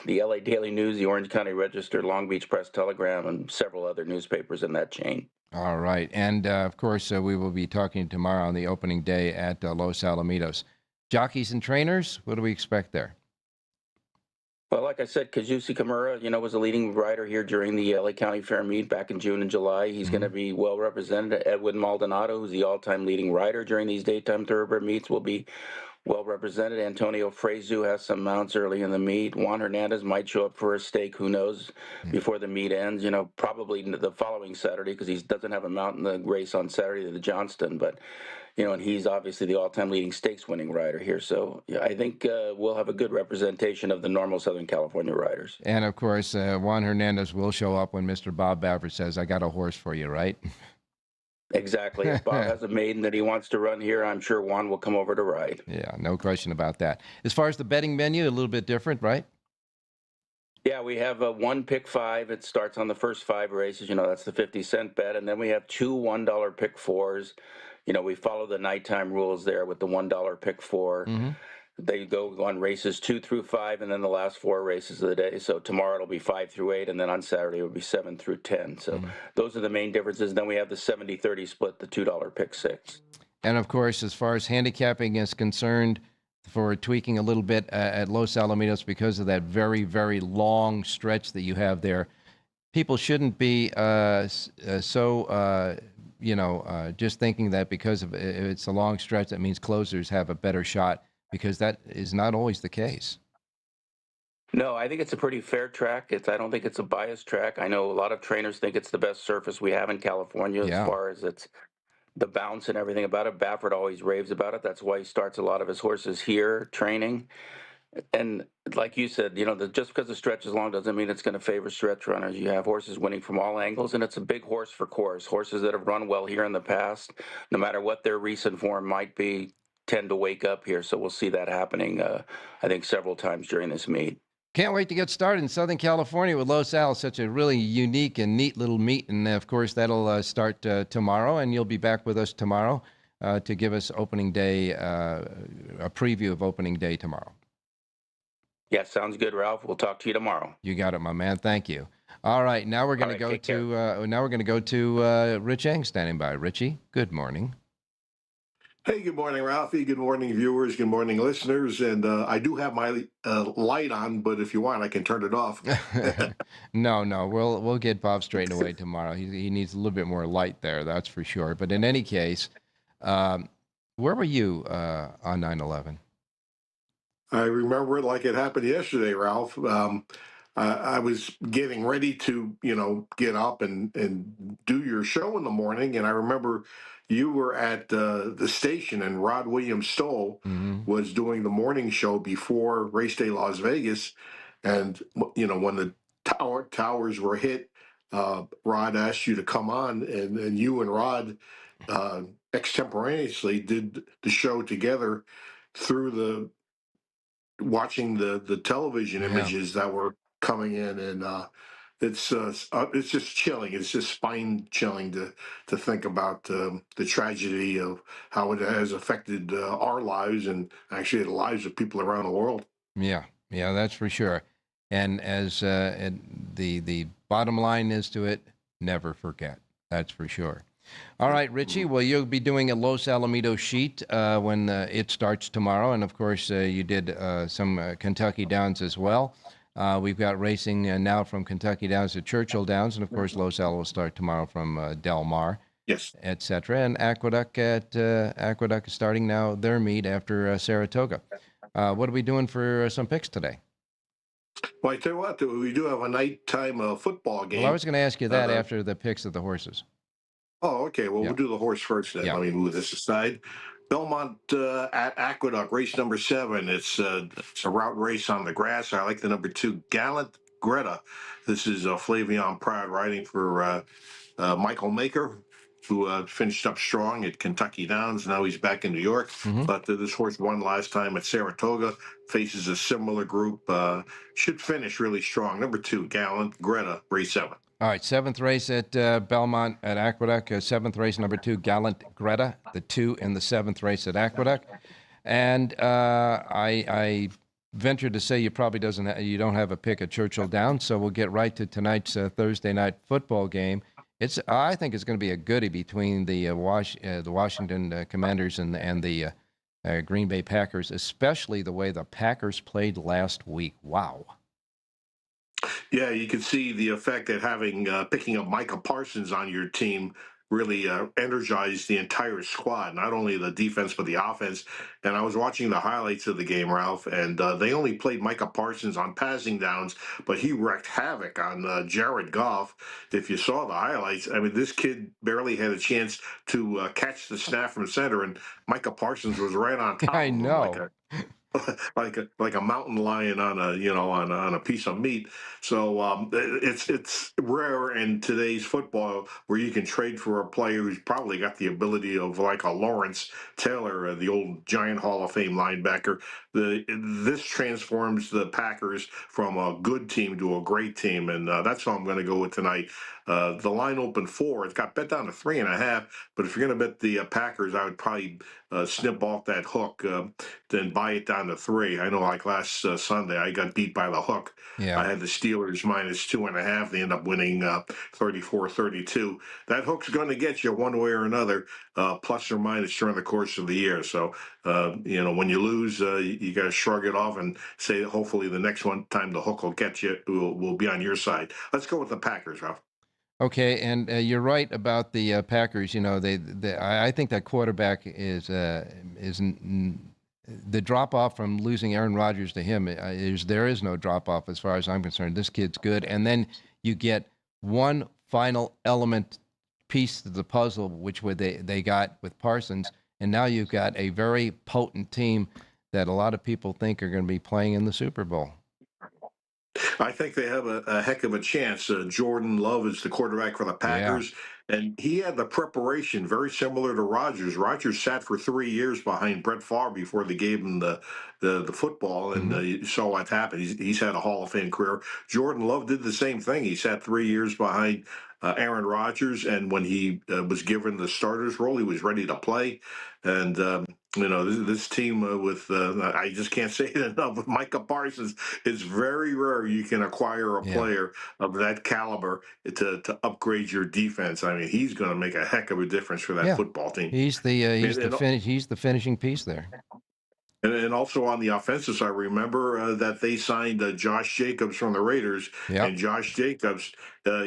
the LA Daily News, the Orange County Register, Long Beach Press Telegram, and several other newspapers in that chain. All right. And, of course, we will be talking tomorrow on the opening day at Los Alamitos. Jockeys and trainers, what do we expect there? Well, like I said, Kazushi Kimura, you know, was a leading rider here during the LA County Fair meet back in June and July. He's going to be well represented. Edwin Maldonado, who's the all-time leading rider during these daytime thoroughbred meets, will be well represented. Antonio Frezu has some mounts early in the meet. Juan Hernandez might show up for a stake, who knows, before the meet ends. You know, probably the following Saturday, because he doesn't have a mount in the race on Saturday, the Johnston. But, you know, and he's obviously the all-time leading stakes-winning rider here. So yeah, I think we'll have a good representation of the normal Southern California riders. And, of course, Juan Hernandez will show up when Mr. Bob Baffert says, I got a horse for you, right? Exactly. If Bob has a maiden that he wants to run here, I'm sure Juan will come over to ride. Yeah, no question about that. As far as the betting menu, a little bit different, right? Yeah, we have a 1 pick 5. It starts on the first 5 races. You know, that's the 50-cent bet. And then we have 2 $1 pick 4s. You know, we follow the nighttime rules there with the $1 pick 4. Mm-hmm. They go on races 2 through 5, and then the last 4 races of the day. So tomorrow it'll be 5 through 8, and then on Saturday it'll be 7 through 10. So those are the main differences. Then we have the 70-30 split, the $2 pick 6. And of course, as far as handicapping is concerned, for tweaking a little bit at Los Alamitos because of that very, very long stretch that you have there, people shouldn't be just thinking that because of it's a long stretch that means closers have a better shot, because that is not always the case. No, I think it's a pretty fair track. I don't think it's a biased track. I know a lot of trainers think it's the best surface we have in California as far as its the bounce and everything about it. Baffert always raves about it. That's why he starts a lot of his horses here training. And like you said, just because the stretch is long doesn't mean it's going to favor stretch runners. You have horses winning from all angles, and it's a big horse for course. Horses that have run well here in the past, no matter what their recent form might be, tend to wake up here. So we'll see that happening, I think, several times during this meet. Can't wait to get started in Southern California with Los Al. Such a really unique and neat little meet. And, of course, that'll start tomorrow, and you'll be back with us tomorrow to give us opening day, a preview of opening day tomorrow. Yeah, sounds good, Ralph. We'll talk to you tomorrow. You got it, my man. Thank you. All right, now we're going to go to Rich Eng standing by. Richie, good morning. Hey, good morning, Ralphie. Good morning, viewers. Good morning, listeners. And I do have my light on, but if you want, I can turn it off. No, we'll get Bob straightened away tomorrow. He needs a little bit more light there, that's for sure. But in any case, where were you on 9/11? I remember it like it happened yesterday, Ralph. I was getting ready to, get up and do your show in the morning, and I remember you were at the station, and Rod Williams Stoll was doing the morning show before Race Day Las Vegas, and when the towers were hit, Rod asked you to come on, and you and Rod extemporaneously did the show together through watching the television images that were coming in, and it's just chilling. It's just spine chilling to think about the tragedy of how it has affected our lives and actually the lives of people around the world. Yeah, that's for sure. And as the bottom line is to it, never forget. That's for sure. All right, Richie, well, you'll be doing a Los Alamitos sheet when it starts tomorrow. And, of course, you did some Kentucky Downs as well. We've got racing now from Kentucky Downs to Churchill Downs. And, of course, Los Al will start tomorrow from Del Mar, yes, et cetera. And Aqueduct is starting now their meet after Saratoga. What are we doing for some picks today? Well, I tell you what, we do have a nighttime football game. Well, I was going to ask you that after the picks of the horses. Oh, okay. Well, we'll do the horse first then. Let me move this aside. Belmont at Aqueduct, race number 7. It's a route race on the grass. I like the number 2, Gallant Greta. This is Flavion Pride riding for Michael Maker, who finished up strong at Kentucky Downs. Now he's back in New York. But this horse won last time at Saratoga, faces a similar group, should finish really strong. Number 2, Gallant Greta, race 7. All right, 7th race at Belmont at Aqueduct. 7th race, number 2, Gallant Greta, the 2 in the 7th race at Aqueduct. And I venture to say you probably you don't have a pick at Churchill Downs, so we'll get right to tonight's Thursday night football game. I think it's going to be a goodie between the Washington Commanders and the Green Bay Packers, especially the way the Packers played last week. Wow. Yeah, you can see the effect that picking up Micah Parsons on your team really energized the entire squad, not only the defense but the offense. And I was watching the highlights of the game, Ralph, and they only played Micah Parsons on passing downs, but he wreaked havoc on Jared Goff. If you saw the highlights, I mean, this kid barely had a chance to catch the snap from center, and Micah Parsons was right on top. I know. Like a mountain lion on a piece of meat. So it's rare in today's football where you can trade for a player who's probably got the ability of like a Lawrence Taylor, the old Giant Hall of Fame linebacker. This transforms the Packers from a good team to a great team, and that's how I'm going to go with tonight. The line opened 4. It's got bet down to 3.5. But if you're going to bet the Packers, I would probably snip off that hook, then buy it down to 3. I know, like last Sunday, I got beat by the hook. Yeah. I had the Steelers minus 2.5. They end up winning 34-32. That hook's going to get you one way or another, plus or minus during the course of the year. So, when you lose, you got to shrug it off and say, hopefully the next time the hook will get you, will be on your side. Let's go with the Packers, Ralph. Okay, and you're right about the Packers. I think that quarterback is the drop off from losing Aaron Rodgers to him. There is no drop off as far as I'm concerned. This kid's good, and then you get one final element piece to the puzzle, which they got with Parsons, and now you've got a very potent team that a lot of people think are going to be playing in the Super Bowl. I think they have a heck of a chance. Jordan Love is the quarterback for the Packers, and he had the preparation very similar to Rodgers. Rodgers sat for 3 years behind Brett Favre before they gave him the football, and you saw what happened. He's had a Hall of Fame career. Jordan Love did the same thing. He sat 3 years behind Aaron Rodgers, and when he was given the starter's role, he was ready to play. And this team I just can't say it enough. With Micah Parsons, it's very rare you can acquire a player of that caliber to upgrade your defense. I mean, he's going to make a heck of a difference for that football team. He's the finishing piece there. And also on the offensive side, remember that they signed Josh Jacobs from the Raiders. And Josh Jacobs,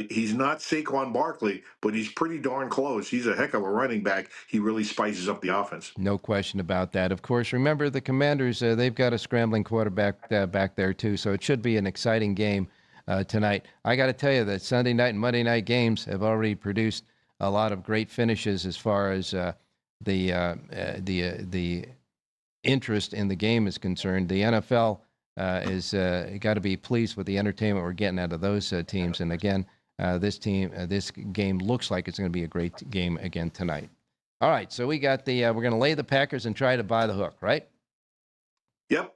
he's not Saquon Barkley, but he's pretty darn close. He's a heck of a running back. He really spices up the offense. No question about that. Of course, remember the Commanders, they've got a scrambling quarterback back there too, so it should be an exciting game tonight. I got to tell you that Sunday night and Monday night games have already produced a lot of great finishes as far as the interest in the game is concerned. The NFL is got to be pleased with the entertainment we're getting out of those teams. And again, this game looks like it's going to be a great game again tonight. All right, so we got we're going to lay the Packers and try to buy the hook, right? Yep.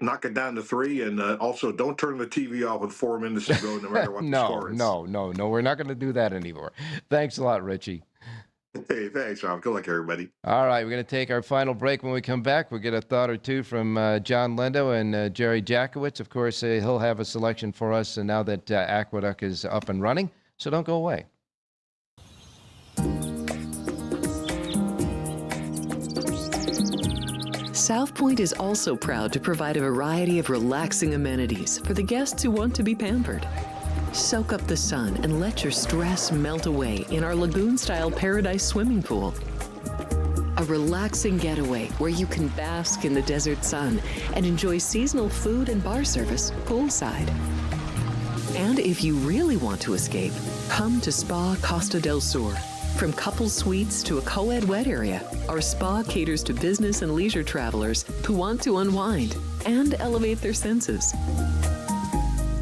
Knock it down to 3, and also don't turn the TV off with 4 minutes to go, no matter what the score is. No, we're not going to do that anymore. Thanks a lot, Richie. Hey, thanks, Rob. Good luck, everybody. All right, we're going to take our final break. When we come back, we'll get a thought or two from John Lindo and Jerry Jackowitz. Of course, he'll have a selection for us now that Aqueduct is up and running, so don't go away. South Point is also proud to provide a variety of relaxing amenities for the guests who want to be pampered. Soak up the sun and let your stress melt away in our lagoon-style Paradise swimming pool. A relaxing getaway where you can bask in the desert sun and enjoy seasonal food and bar service poolside. And if you really want to escape, come to Spa Costa del Sur. From couple suites to a co-ed wet area, our spa caters to business and leisure travelers who want to unwind and elevate their senses.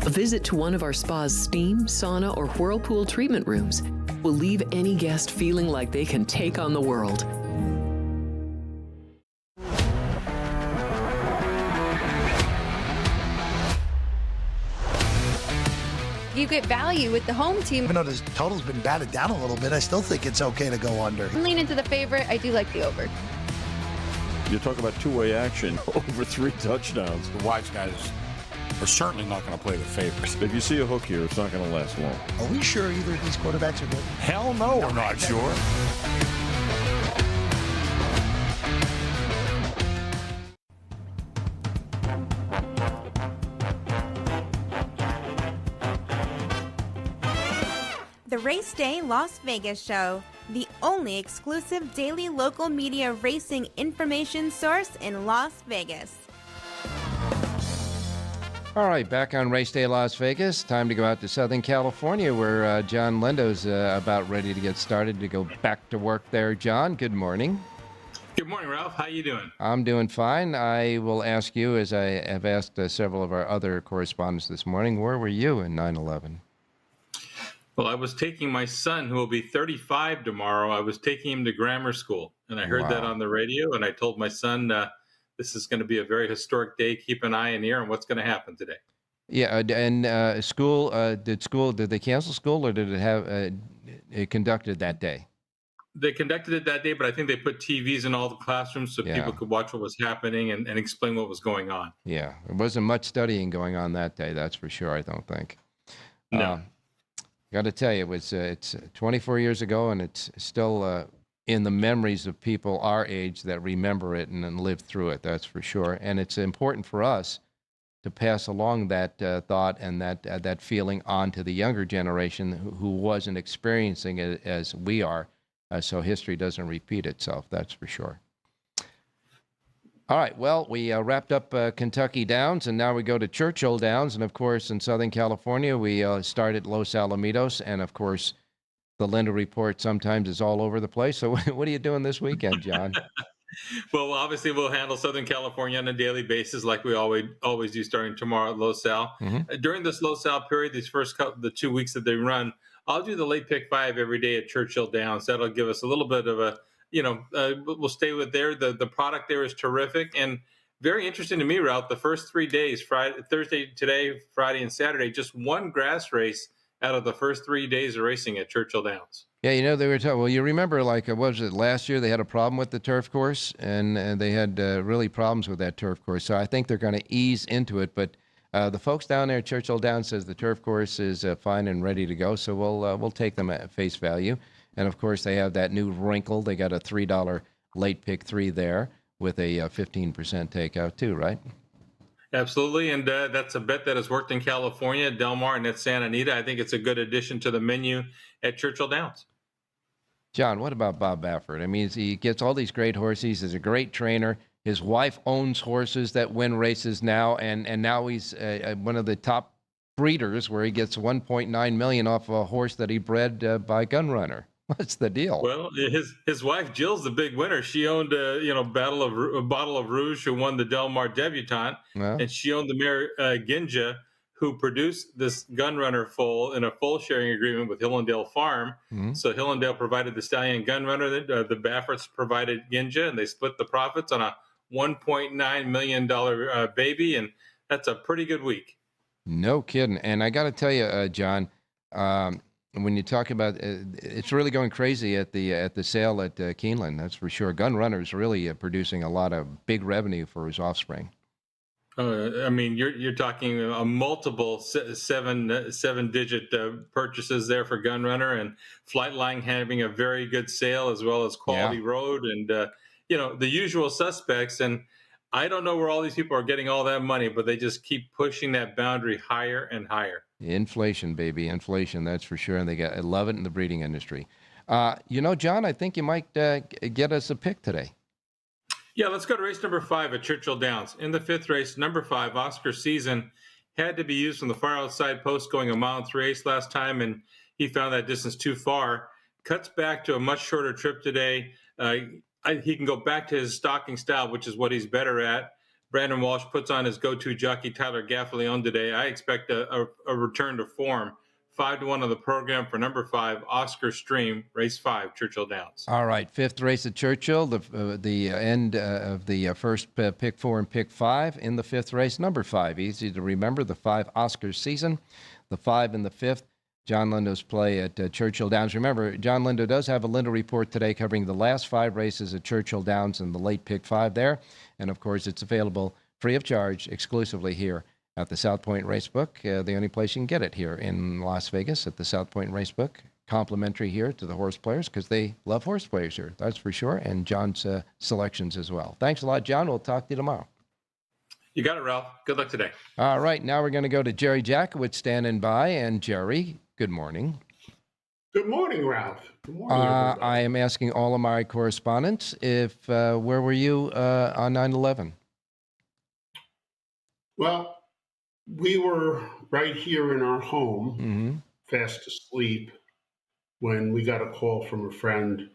A visit to one of our spa's steam, sauna, or whirlpool treatment rooms will leave any guest feeling like they can take on the world. You get value with the home team. Even though the total's been batted down a little bit, I still think it's okay to go under. Lean into the favorite. I do like the over. You're talking about two-way action, over 3 touchdowns. The wise guys are certainly not going to play the favorites. If you see a hook here, it's not going to last long. Are we sure either of these quarterbacks are good? Hell no, we're not sure. The Race Day Las Vegas Show, the only exclusive daily local media racing information source in Las Vegas. All right, back on Race Day Las Vegas. Time to go out to Southern California where John Lindo's about ready to get started to go back to work there. John, good morning. Good morning, Ralph. How you doing? I'm doing fine. I will ask you, as I have asked several of our other correspondents this morning, where were you in 9/11? Well, I was taking my son, who will be 35 tomorrow. I was taking him to grammar school, and I heard that on the radio, and I told my son, this is going to be a very historic day. Keep an eye and ear on what's going to happen today. Yeah, and school, did they cancel school, or did it have it conducted that day? They conducted it that day, but I think they put TVs in all the classrooms so people could watch what was happening and explain what was going on. Yeah, there wasn't much studying going on that day, that's for sure, I don't think. No. Got to tell you, it's 24 years ago, and it's still in the memories of people our age that remember it and live through it, that's for sure. And it's important for us to pass along that thought and that feeling on to the younger generation who wasn't experiencing it as we are, so history doesn't repeat itself, that's for sure. All right, well, we wrapped up Kentucky Downs, and now we go to Churchill Downs. And, of course, in Southern California, we start at Los Alamitos. And, of course, the Linda Report sometimes is all over the place. So what are you doing this weekend, John? Well, obviously, we'll handle Southern California on a daily basis, like we always do, starting tomorrow at Low Sal. During this Low Sal period, these the 2 weeks that they run, I'll do the late pick 5 every day at Churchill Downs. That'll give us a little bit of a, we'll stay with there. The product there is terrific and very interesting to me, Ralph. The first 3 days, Thursday, today, Friday, and Saturday, just one grass race out of the first 3 days of racing at Churchill Downs. Yeah, they were talking. Well, you remember, what was it, last year they had a problem with the turf course, and they had really problems with that turf course. So I think they're going to ease into it. But the folks down there at Churchill Downs says the turf course is fine and ready to go. So we'll take them at face value. And, of course, they have that new wrinkle. They got a $3 late pick 3 there with a 15% takeout too, right? Absolutely, and that's a bet that has worked in California, Del Mar, and at Santa Anita. I think it's a good addition to the menu at Churchill Downs. John, what about Bob Baffert? I mean, he gets all these great horses. He's a great trainer. His wife owns horses that win races now, and now he's one of the top breeders where he gets $1.9 million off a horse that he bred by Gun Runner. What's the deal? Well, his wife Jill's the big winner. She owned a Bottle of Rouge, who won the Del Mar Debutante, and she owned the mare Ginja, who produced this Gun Runner foal in a foal sharing agreement with Hillendale Farm. So Hillendale provided the stallion Gun Runner, the Bafferts provided Ginja, and they split the profits on a $1.9 million baby, and that's a pretty good week. No kidding. And I got to tell you, John. When you talk about it's really going crazy at the sale at Keeneland, that's for sure. Gun Runner's really producing a lot of big revenue for his offspring. I mean, you're talking a multiple seven-digit purchases there for Gun Runner, and Flightline having a very good sale, as well as Quality Road, and the usual suspects. And I don't know where all these people are getting all that money, but they just keep pushing that boundary higher and higher. Inflation, baby, inflation, that's for sure. And I love it in the breeding industry. John, I think you might get us a pick today. Yeah, let's go to race number 5 at Churchill Downs. In the 5th race, number 5, Oscar Season, had to be used from the far outside post going a 1.3 last time, and he found that distance too far. Cuts back to a much shorter trip today. He can go back to his stalking style, which is what he's better at. Brandon Walsh puts on his go-to jockey, Tyler Gaffalione, today. I expect a return to form. 5-1 on the program for number 5, Oscar Stream, race 5, Churchill Downs. All right, 5th race at Churchill, the end of the first pick 4 and pick 5 in the 5th race. Number 5, easy to remember, the 5, Oscar Season. The 5 in the 5th, John Lindo's play at Churchill Downs. Remember, John Lindo does have a Lindo report today covering the last 5 races at Churchill Downs and the late pick 5 there. And, of course, it's available free of charge exclusively here at the South Point Racebook, the only place you can get it here in Las Vegas at the South Point Racebook. Complimentary here to the horse players because they love horse players here, that's for sure, and John's selections as well. Thanks a lot, John. We'll talk to you tomorrow. You got it, Ralph. Good luck today. All right, now we're going to go to Jerry Jackowitz standing by. And Jerry, good morning. Good morning, Ralph. Good morning, everybody. I am asking all of my correspondents where were you on 9/11? Well, we were right here in our home, fast asleep, when we got a call from a friend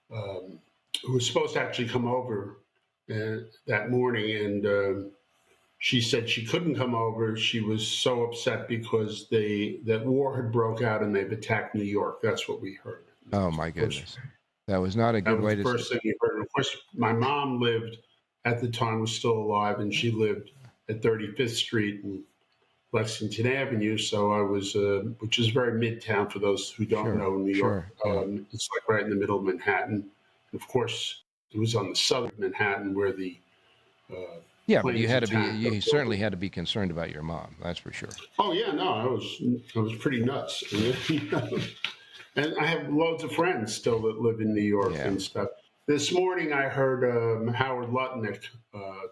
who was supposed to actually come over that morning, and she said she couldn't come over. She was so upset because that war had broke out and they've attacked New York. That's what we heard. Oh, my goodness. That was not a good way to... That was the first thing we heard. And of course, my mom lived, at the time, was still alive, and she lived at 35th Street and Lexington Avenue. So I was, which is very midtown for those who don't know New York. It's like right in the middle of Manhattan. And of course, it was on the southern Manhattan where the but you certainly had to be concerned about your mom. That's for sure. Oh yeah, no, I was pretty nuts. And I have loads of friends still that live in New York and stuff. This morning I heard Howard Lutnick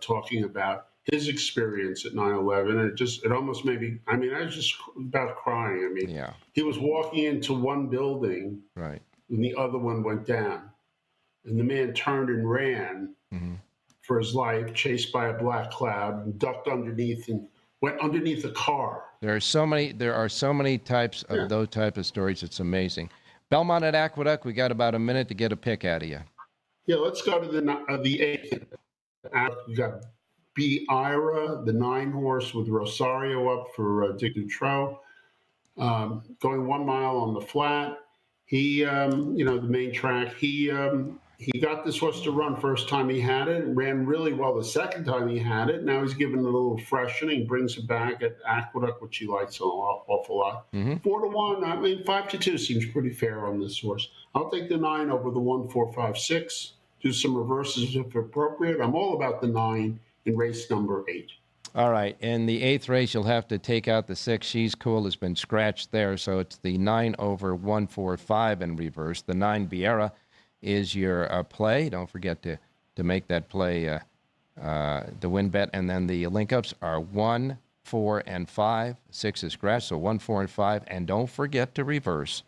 talking about his experience at 9/11, and it almost made me, I was just about crying. He was walking into one building, right, and the other one went down. And the man turned and ran for his life, chased by a black cloud, and ducked underneath and went underneath a car. There are so many types of those type of stories. It's amazing. Belmont at Aqueduct, we got about a minute to get a pick out of you. Yeah, let's go to the 8th. We got B. Ira, the 9-horse with Rosario up for Dick Dutro. Going 1 mile on the flat. He, the main track, he got this horse to run first time he had it, ran really well the second time he had it. Now he's given it a little freshening, brings it back at Aqueduct, which he likes an awful lot. 4-1, I mean, 5-2 seems pretty fair on this horse. I'll take the 9 over the 1, 4, 5, 6. Do some reverses if appropriate. I'm all about the 9 in race number 8. All right. In the 8th race, you'll have to take out the 6. She's Cool has been scratched there, so it's the 9 over 1, 4, 5 in reverse. The 9 Biera is your play. Don't forget to make that play the win bet. And then the link-ups are 1, 4, and 5. 6 is scratched, so 1, 4, and 5. And don't forget to reverse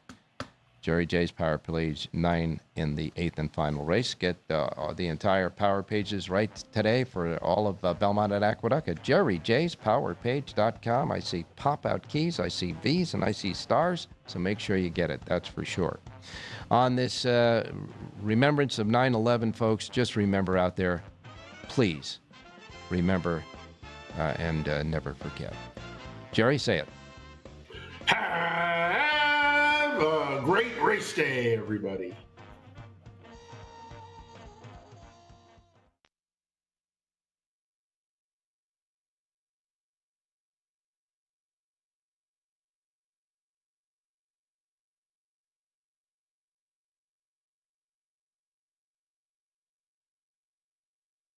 Jerry J's Power Page 9 in the 8th and final race. Get the entire Power Pages right today for all of Belmont at Aqueduct at jerryjspowerpage.com. I see pop-out keys, I see V's, and I see stars, so make sure you get it, that's for sure. On this remembrance of 9/11, folks, just remember out there, please remember and never forget. Jerry, say it. Have a great race day, everybody.